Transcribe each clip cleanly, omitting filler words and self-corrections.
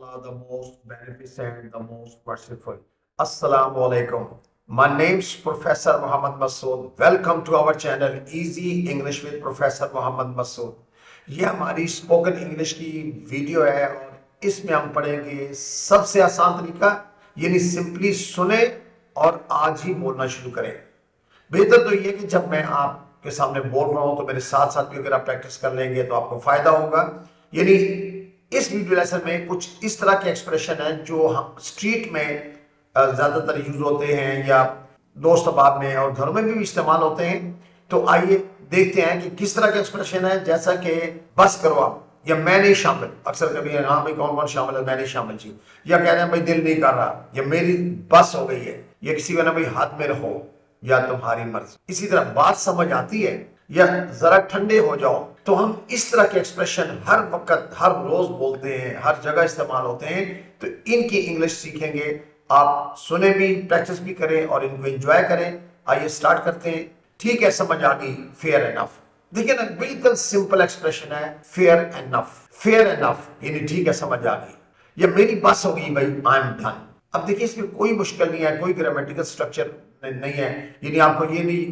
Allah, the most beneficent, the most merciful. Assalamu alaikum. My name's Professor Muhammad Masood. Welcome to our channel Easy English with Professor Muhammad Masood. ये हमारी spoken English की video है और इसमें हम पढ़ेंगे सबसे आसान तरीका, यानी सिंपली सुने और आज ही बोलना शुरू करें। बेहतर तो ये कि जब मैं आपके सामने बोल रहा हूं तो मेरे साथ साथ भी अगर आप प्रैक्टिस कर लेंगे तो आपको फायदा होगा। यानी इस वीडियो लेसन में कुछ इस तरह के एक्सप्रेशन हैं जो हम स्ट्रीट में ज्यादातर यूज होते हैं या दोस्त अहबाब में और घरों में भी इस्तेमाल होते हैं। तो आइए देखते हैं कि किस तरह के एक्सप्रेशन है, जैसा कि बस करो आप, या मैं नहीं शामिल। अक्सर कभी हाँ भाई कौन कौन शामिल है, मैं नहीं शामिल जी, या कह रहे हैं भाई दिल नहीं कर रहा, या मेरी बस हो गई है, या किसी का ना भाई हाथ में रहो, या तुम्हारी मर्जी। इसी तरह बात समझ आती है या जरा ठंडे हो जाओ। तो हम इस तरह के एक्सप्रेशन हर वक्त हर रोज बोलते हैं, हर जगह इस्तेमाल होते हैं। तो इनकी इंग्लिश सीखेंगे, आप सुने भी, प्रैक्टिस भी करें और इनको एंजॉय करें। आइए स्टार्ट करते हैं। ठीक है, समझ आ गई, फेयर एनफ। देखिए ना, बिल्कुल सिंपल एक्सप्रेशन है, फेयर एनफ। फेयर एनफ यानी ठीक है, समझ आ गई, या मेरी बस हो गई भाई, आई एम डन। अब देखिए इसमें कोई मुश्किल नहीं है, कोई ग्रामेटिकल स्ट्रक्चर नहीं है। यानी आपको ये नहीं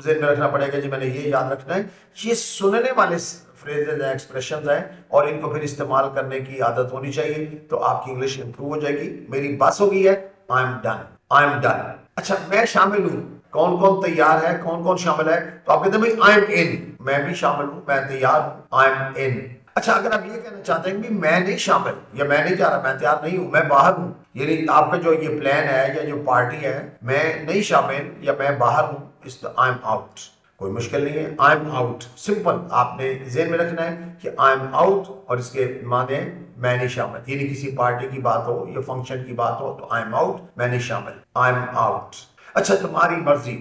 ज़हन में रखना पड़ेगा जी मैंने ये याद रखना है। ये सुनने वाले फ्रेजेज हैं, एक्सप्रेशन हैं, और इनको फिर इस्तेमाल करने की आदत होनी चाहिए, तो आपकी इंग्लिश इंप्रूव हो जाएगी। मेरी बस हो गई है, I am done, I am done. अच्छा, मैं शामिल हूं, कौन कौन तैयार है, कौन कौन शामिल है? तो आप कहते हैं भाई आई एम इन, मैं भी शामिल हूं, मैं तैयार हूं, आई एम इन। अच्छा, अगर आप ये कहना चाहते हैं कि मैं नहीं शामिल या मैं नहीं जा रहा, मैं तैयार नहीं हूं, मैं बाहर हूं, यानी आपका जो ये प्लान है या जो पार्टी है, मैं नहीं शामिल या मैं बाहर हूं, इस आई एम आउट। कोई मुश्किल नहीं है, आई एम आउट। सिंपल आपने ज़हन में रखना है कि आई एम आउट और इसके माने मैं नहीं शामिल। यानी किसी पार्टी की बात हो या फंक्शन की बात हो तो आई एम आउट, मैं नहीं शामिल, आई एम आउट। अच्छा, तुम्हारी मर्जी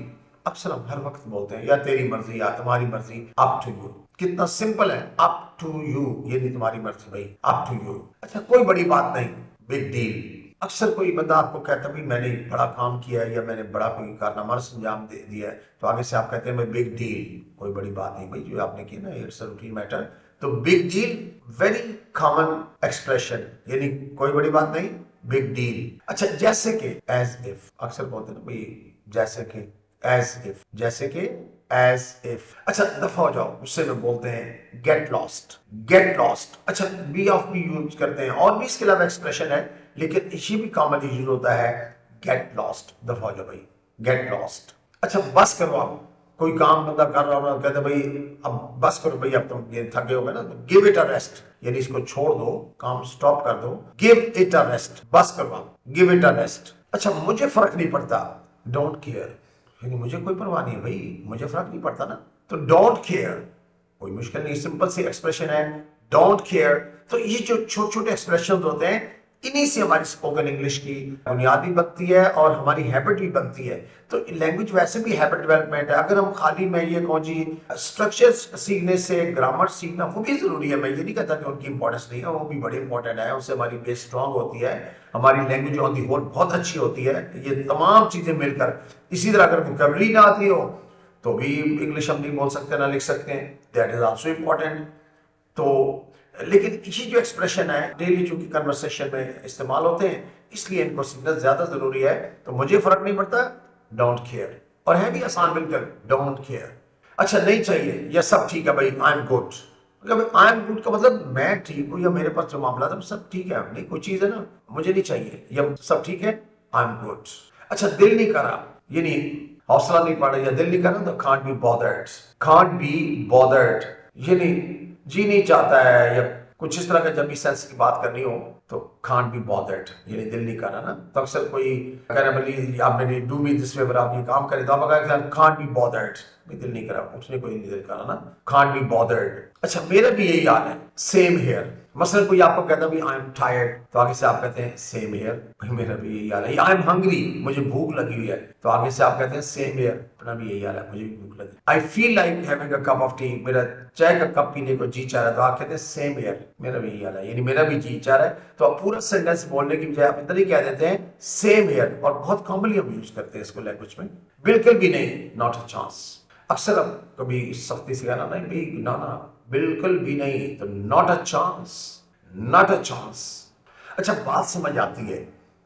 अक्सर हम हर वक्त बोलते हैं, या तेरी मर्जी या तुम्हारी मर्जी, अप टू यू। कितना सिंपल है, अप टू यू, यानी तुम्हारी मर्जी भाई, अप टू यू। अच्छा, कोई बड़ी बात नहीं, बिग डील। अक्सर कोई बंदा आपको कहता है भाई मैंने बड़ा काम किया है या मैंने बड़ा कोई कारनामा अंजाम दे दिया है, तो आगे से आप कहते हैं भाई बिग डील, कोई बड़ी बात नहीं भाई जो आपने की ना, इट्स अ रूटीन मैटर। तो big deal very common expression, यानी कोई बड़ी बात नहीं, बिग डील। अच्छा, जैसे कि एज इफ, अक्सर बोलते हैं ना भाई जैसे कि, एज इफ, जैसे कि, एज इफ। अच्छा, दफा हो जाओ, उससे में बोलते हैं गेट लॉस्ट, गेट लॉस्ट। अच्छा, बी ऑफ भी यूज करते हैं, और भी इसके अलावा एक्सप्रेशन है, लेकिन इसी भी कॉमन यूज होता है, गेट लॉस्ट, दफा हो जाओ भाई, गेट लॉस्ट। अच्छा, बस करो आप, कोई काम बंदा कर रहा हो, कहते भाई अब बस करो भाई, अब तुम ये थके हो गए ना, तो गिव इट अ रेस्ट, यानी इसको छोड़ दो, काम स्टॉप कर दो, गिव इट अ रेस्ट, बस करो आप, गिव इट अ रेस्ट। अच्छा, मुझे फर्क नहीं पड़ता, डोंट केयर, यानी मुझे कोई परवाह नहीं है भाई, मुझे फर्क नहीं पड़ता ना, तो डोंट केयर, कोई मुश्किल नहीं, सिंपल सी एक्सप्रेशन है, डोंट केयर। तो ये जो छोटे छोटे एक्सप्रेशन होते हैं, इन्हीं से हमारी स्पोकन इंग्लिश की बुनियाद भी बनती है और हमारी हैबिट भी बनती है। तो लैंग्वेज वैसे भी हैबिट डेवलपमेंट है। अगर हम खाली मैं ये कहूँ जी स्ट्रक्चर सीखने से ग्रामर सीखना वो भी जरूरी है, मैं ये नहीं कहता कि उनकी इंपॉर्टेंस नहीं है, वो भी बड़ी इंपॉर्टेंट है, उससे हमारी बेस स्ट्रांग होती है, हमारी लैंग्वेज ऑन दी होल बहुत अच्छी होती है। ये तमाम चीजें मिलकर, इसी तरह अगर वोकैबुलरी ना आती हो तो भी इंग्लिश हम नहीं बोल सकते ना लिख सकते हैं, दैट इज ऑल्सो इम्पॉर्टेंट। तो लेकिन ये जो एक्सप्रेशन है डेली चूंकि कन्वर्सेशन में इस्तेमाल होते हैं, इसलिए इनको सीखना ज्यादा जरूरी है। तो मुझे फर्क नहीं पड़ता, डोंट केयर, और है भी आसान मिलकर, डोंट केयर। अच्छा, नहीं चाहिए या सब ठीक है भाई, I am good. I am good का मतलब मैं ठीक हूं या मेरे पास जो मामला था सब ठीक है, नहीं कोई चीज है ना मुझे नहीं चाहिए, या सब ठीक है, आई एम गुड। अच्छा, दिल नहीं करा, यानी हौसला नहीं पड़ा या दिल नहीं करा, तो can't be bothered, can't be bothered, यानी जी नहीं चाहता है, या कुछ इस तरह का जब भी सेंस की बात करनी हो तो कांट बी बॉदर्ड, यानी दिल नहीं कर रहा ना। तो अक्सर कोई कह रहा है आप मेरी डू मी दिस फेवर, आप ये काम करें, तो आप अगर कांट बी बॉदर्ड, दिल नहीं करा, उसने कोई नहीं दिल करा ना, कांट बी बॉदर्ड। अच्छा, मेरा भी यही हाल है, सेम हियर। मसलन कोई आपको कहता है आई एम टायर्ड, तो आगे से आप कहते हैं सेम हियर, भाई मेरा भी यही हाल है। आई एम हंग्री, मुझे भूख लगी हुई है, तो आगे से आप कहते हैं सेम हियर, अपना भी यही हाल है, मुझे भी भूख लगी। I feel like having a cup of T, मेरा चाय का कप पीने को जी चाह रहा है, तो आप कहते हैं सेम हियर, मेरा भी यही हाल है, यानी मेरा भी जी चाह रहा है। तो आप पूरा सेंटेंस बोलने की बजाय आप इतना ही कह देते हैं सेम हियर, और बहुत कॉमनली हम यूज करते हैं इसको लैंग्वेज में। बिल्कुल भी नहीं, नॉट अ चांस। अक्सर अब कभी सख्ती से कहना नहीं भाई, ना ना बिल्कुल भी नहीं, तो not a chance, not a chance. अच्छा, बात समझ आती है,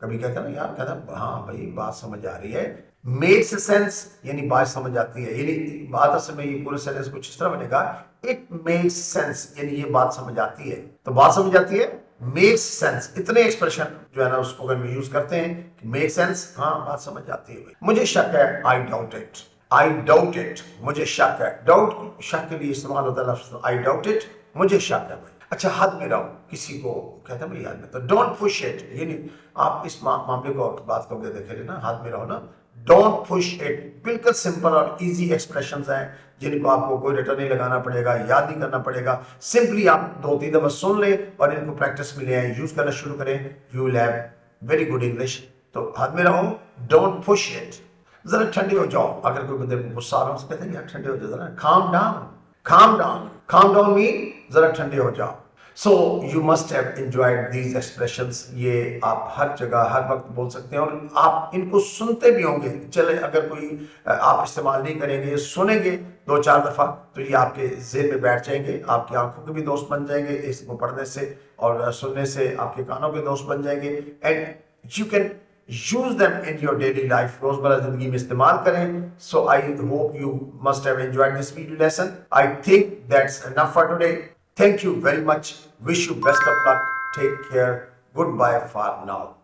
कभी कहते हैं ना यार, कहता है हाँ भाई बात समझ आ रही है। मेक्स सेंस यानी बात समझ आती है, यानी बात असल में ये पूरे सेंटेंस कुछ इस तरह बनेगा, इट मेक्स सेंस यानी ये बात समझ आती है। तो बात समझ आती है, मेक्स सेंस, इतने एक्सप्रेशन जो है ना उसको अगर हम यूज करते हैं कि मेक सेंस, हाँ बात समझ आती है। मुझे शक है, I doubt it, I doubt it, मुझे शक है। डाउट शक के लिए इस्तेमाल होता है लफ्ज, आई डाउट इट, मुझे शक है भाई। अच्छा, हद में रहो, किसी को कहते हैं भाई हद में, तो डोंट पुश इट, ये नहीं, आप इस मामले को बात करके देखेंगे ना, हद में रहो ना, डोंट पुश इट। बिल्कुल सिंपल और इजी एक्सप्रेशंस हैं जिनको आपको कोई रिटर्न नहीं लगाना पड़ेगा, याद नहीं करना पड़ेगा। सिंपली आप 2-3 दफा सुन लें और इनको प्रैक्टिस में ले आए, यूज करना शुरू करें, you will have very good English. तो हद में रहो, डोंट पुश इट। जरा ठंडे हो जाओ, अगर कोई बंदे गुस्सा आ रहा है कहते हैं यार ठंडे हो जाओ जरा, calm down, calm down, calm down mean जरा ठंडे हो जाओ। So you must have enjoyed these expressions, ये आप हर जगह हर वक्त बोल सकते हैं और आप इनको सुनते भी होंगे। चले अगर कोई आप इस्तेमाल नहीं करेंगे, सुनेंगे 2-4 दफा तो ये आपके जेहन में बैठ जाएंगे, आपकी आंखों के भी दोस्त बन जाएंगे इसको पढ़ने से और सुनने से, आपके कानों के दोस्त बन जाएंगे। And you can use them in your daily life, रोजमर्रा जिंदगी में इस्तेमाल करें। So I hope you must have enjoyed this video lesson. I think that's enough for today. Thank you very much. Wish you best of luck. Take care. Goodbye for now.